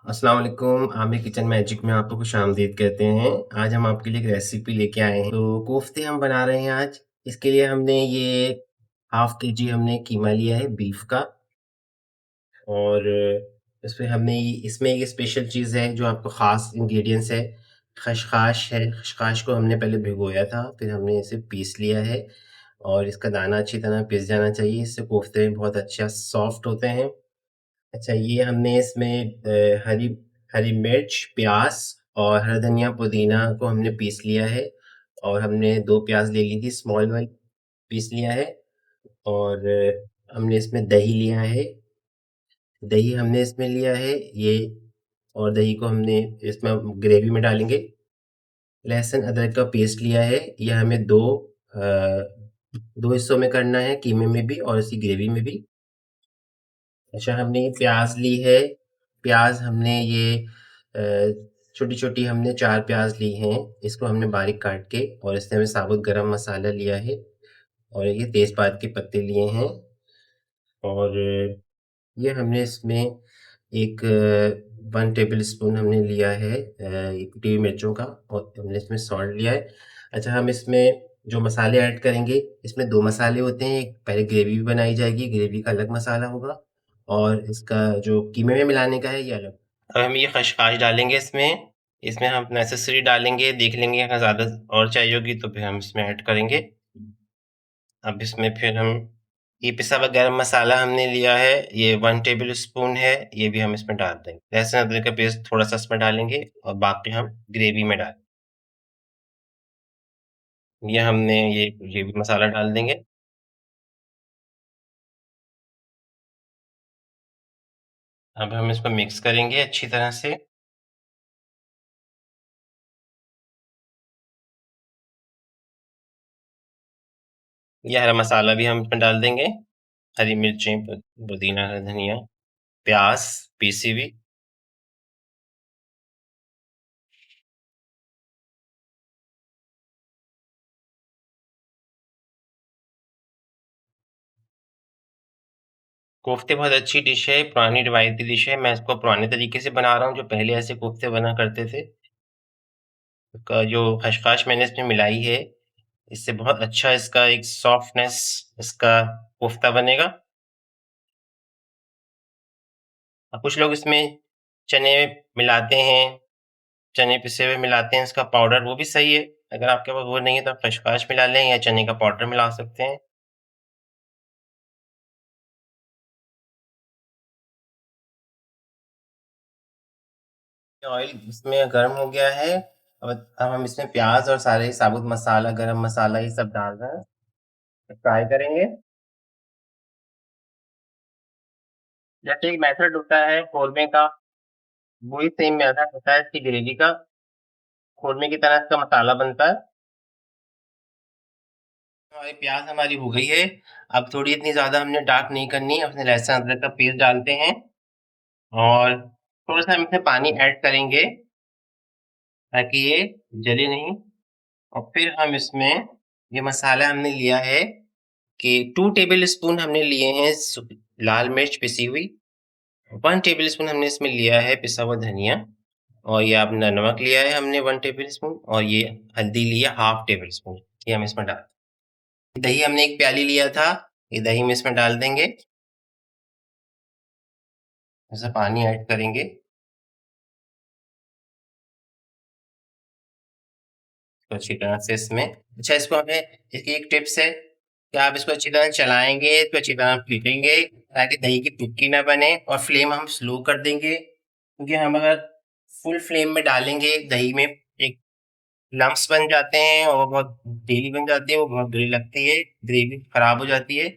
अस्सलाम वालेकुम, Aamir kitchen magic में आपको खुशामदीद कहते हैं। आज हम आपके लिए एक रेसिपी लेके आए हैं। तो कोफ्ते हम बना रहे हैं आज। इसके लिए हमने ये हाफ़ केजी हमने कीमा लिया है बीफ का और इसमें हमने इसमें एक स्पेशल चीज़ है जो आपको ख़ास इंग्रीडिएंट्स है, खशख़ाश है। खशख़ाश को हमने पहले भिगोया था, फिर हमने इसे पीस लिया है और इसका दाना अच्छी तरह पिस जाना चाहिए, इससे कोफ्ते बहुत अच्छा सॉफ्ट होते हैं। अच्छा ये हमने इसमें हरी हरी मिर्च, प्याज़ और हरा धनिया, पुदीना को हमने पीस लिया है और हमने 2 प्याज़ ले ली थी स्मॉल वाली, पीस लिया है और हमने इसमें दही लिया है। दही हमने इसमें लिया है ये और दही को हमने इसमें ग्रेवी में डालेंगे। लहसुन, अदरक का पेस्ट लिया है, ये हमें 2 हिस्सों में करना है, कीमे में भी और इसी ग्रेवी में भी। अच्छा हमने ये प्याज़ ली है, प्याज़ हमने ये छोटी-छोटी हमने 4 प्याज़ ली हैं, इसको हमने बारीक काट के और इसमें हमने साबुत गरम मसाला लिया है और ये तेज़पात के पत्ते लिए हैं और ये हमने इसमें एक 1 टेबलस्पून हमने लिया है ये कुटी हुई मिर्चों का और हमने इसमें सॉल्ट लिया है। अच्छा हम इसमें जो मसाले ऐड करेंगे, इसमें 2 मसाले होते हैं, एक पहले ग्रेवी भी बनाई जाएगी, ग्रेवी का अलग मसाला होगा और इसका जो कीमे में मिलाने का है ये अलग। अब हम ये खशखाश डालेंगे इसमें, इसमें हम नेसेसरी डालेंगे, देख लेंगे अगर ज़्यादा और चाहिए होगी तो फिर हम इसमें ऐड करेंगे। अब इसमें फिर हम ये पिसा हुआ गरम मसाला हमने लिया है, ये 1 टेबलस्पून है, ये भी हम इसमें डाल देंगे। लहसुन अदरक का पेस्ट थोड़ा-सा इसमें डालेंगे और बाकी हम ग्रेवी में डाल ये हमने ये ग्रेवी मसाला डाल देंगे। अब हम इसको मिक्स करेंगे अच्छी तरह से। ये हरा मसाला भी हम इसमें डाल देंगे, हरी मिर्चें, पुदीना, हरा धनिया, प्याज़ पीसी हुई। कोफ्ते बहुत अच्छी डिश है, पुरानी रिवायती डिश है। मैं इसको पुराने तरीके से बना रहा हूँ, जो पहले ऐसे कोफ्ते बना करते थे। का जो खशखाश मैंने इसमें मिलाई है, इससे बहुत अच्छा इसका एक सॉफ्टनेस इसका कोफ्ता बनेगा। कुछ लोग इसमें चने मिलाते हैं, चने पिसे हुए मिलाते हैं इसका पाउडर, वो भी सही है। अगर आपके पास वो नहीं है तो आप खशखाश मिला लें या चने का पाउडर मिला सकते हैं। ऑयल इसमें गर्म हो गया है। अब हम इसमें प्याज़ और सारे साबुत मसाला, गरम मसाला ये सब डाल रहे हैं, फ्राई करेंगे। जैसे एक मेथड होता है कोरमे का, वही सेम मेथड होता है इसकी ग्रेवी का। कोरमे की तरह इसका मसाला बनता है। हमारी प्याज़ हमारी हो गई है। अब थोड़ी इतनी ज़्यादा हमने डार्क नहीं करनी है, उसमें लहसुन अदरक का पेस्ट डालते हैं और थोड़ा-सा हम इसमें पानी ऐड करेंगे ताकि ये जले नहीं और फिर हम इसमें ये मसाला हमने लिया है कि 2 टेबलस्पून हमने लिए हैं लाल मिर्च पिसी हुई, 1 टेबलस्पून हमने इसमें लिया है पिसा हुआ धनिया और ये आपने नमक लिया है हमने 1 टेबलस्पून और ये हल्दी लिया हाफ टेबलस्पून, ये हम इसमें डाल दही हमने 1 प्याली लिया था, ये दही हम इसमें डाल देंगे। जैसे पानी ऐड करेंगे तो अच्छी तरह से इसमें अच्छा इसको हमें इसकी एक टिप्स है कि आप इसको अच्छी तरह चलाएँगे, इसको अच्छी तरह फेंटेंगे ताकि दही की टिक्की ना बने और फ्लेम हम स्लो कर देंगे क्योंकि हम अगर फुल फ्लेम में डालेंगे दही में एक लम्प्स बन जाते हैं और वो बहुत गीली बन जाती है, वो बहुत बुरी लगती है, ग्रेवी खराब हो जाती है।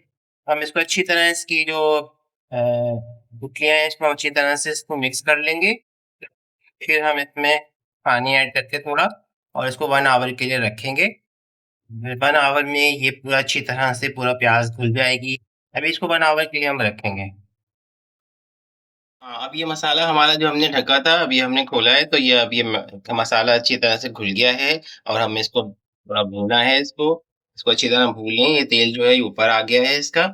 हम इसको अच्छी तरह इसकी जो गुठलियाँ हैं इसको अच्छी तरह से इसको मिक्स कर लेंगे। फिर हम इसमें पानी ऐड करके थोड़ा और इसको 1 आवर के लिए रखेंगे। 1 आवर में ये पूरा अच्छी तरह से पूरा प्याज़ घुल जाएगी। अभी इसको 1 आवर के लिए हम रखेंगे। हाँ, अब ये मसाला हमारा जो हमने ढका था, अभी हमने खोला है तो ये अब ये मसाला अच्छी तरह से घुल गया है और हमें इसको थोड़ा भूनना है इसको। इसको अच्छी तरह भून लें, ये तेल जो है ये ऊपर आ गया है इसका।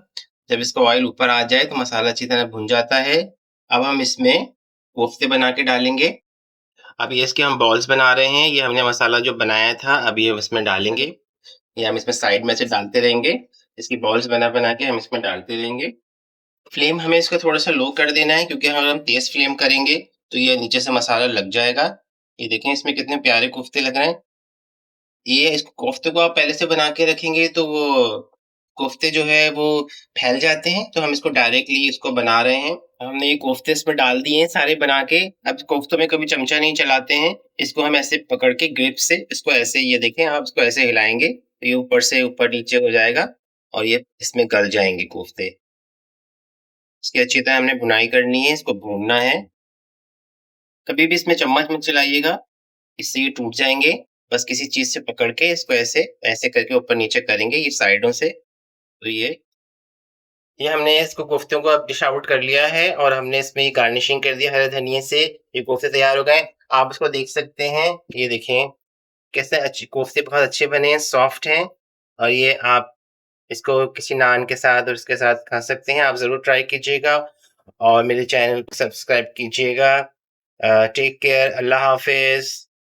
जब इसका ऑयल ऊपर आ जाए तो मसाला अच्छी तरह भुन जाता है। अब हम इसमें कोफ्ते बना के डालेंगे। अब ये इसके हम बॉल्स बना रहे हैं, ये हमने मसाला जो बनाया था, अब ये इसमें डालेंगे। ये हम इसमें साइड में से डालते रहेंगे। इसकी बॉल्स बना-बना के हम इसमें डालते रहेंगे। फ्लेम हमें इसका थोड़ा-सा लो कर देना है क्योंकि अगर हम तेज़ फ्लेम करेंगे, तो ये नीचे से मसाला लग जाएगा। ये देखें इसमें कितने प्यारे कोफ्ते लग रहे हैं। ये इस कोफ्ते को आप पहले से बना के रखेंगे तो वो कोफ्ते जो है वो फैल जाते हैं, तो हम इसको डायरेक्टली इसको बना रहे हैं। हमने ये कोफ्ते इसमें डाल दिए हैं सारे बना के। अब कोफ्तों में कभी चमचा नहीं चलाते हैं, इसको हम ऐसे पकड़ के ग्रिप से इसको ऐसे ये देखें आप इसको ऐसे हिलाएँगे, तो ये ऊपर से ऊपर-नीचे हो जाएगा और ये इसमें गल जाएँगे कोफ्ते। इसकी अच्छी तरह हमने भुनाई करनी है, इसको भूनना है। कभी भी इसमें चम्मच मत चलाइएगा, इससे ये टूट जाएँगे। बस किसी चीज़ से पकड़ के इसको ऐसे, ऐसे करके ऊपर-नीचे करेंगे ये साइडों से, तो ये हमने इसको कोफ्तों को अब डिश आउट कर लिया है और हमने इसमें ये गार्निशिंग कर दिया हरे धनिये से। ये कोफ्ते तैयार हो गए। आप इसको देख सकते हैं, ये देखें कैसे अच्छे कोफ्ते बहुत अच्छे बने हैं, सॉफ्ट हैं और ये आप इसको किसी नान के साथ और उसके साथ खा सकते हैं। आप ज़रूर ट्राई कीजिएगा और मेरे चैनल को सब्सक्राइब कीजिएगा। टेक केयर, अल्लाह हाफ़िज़।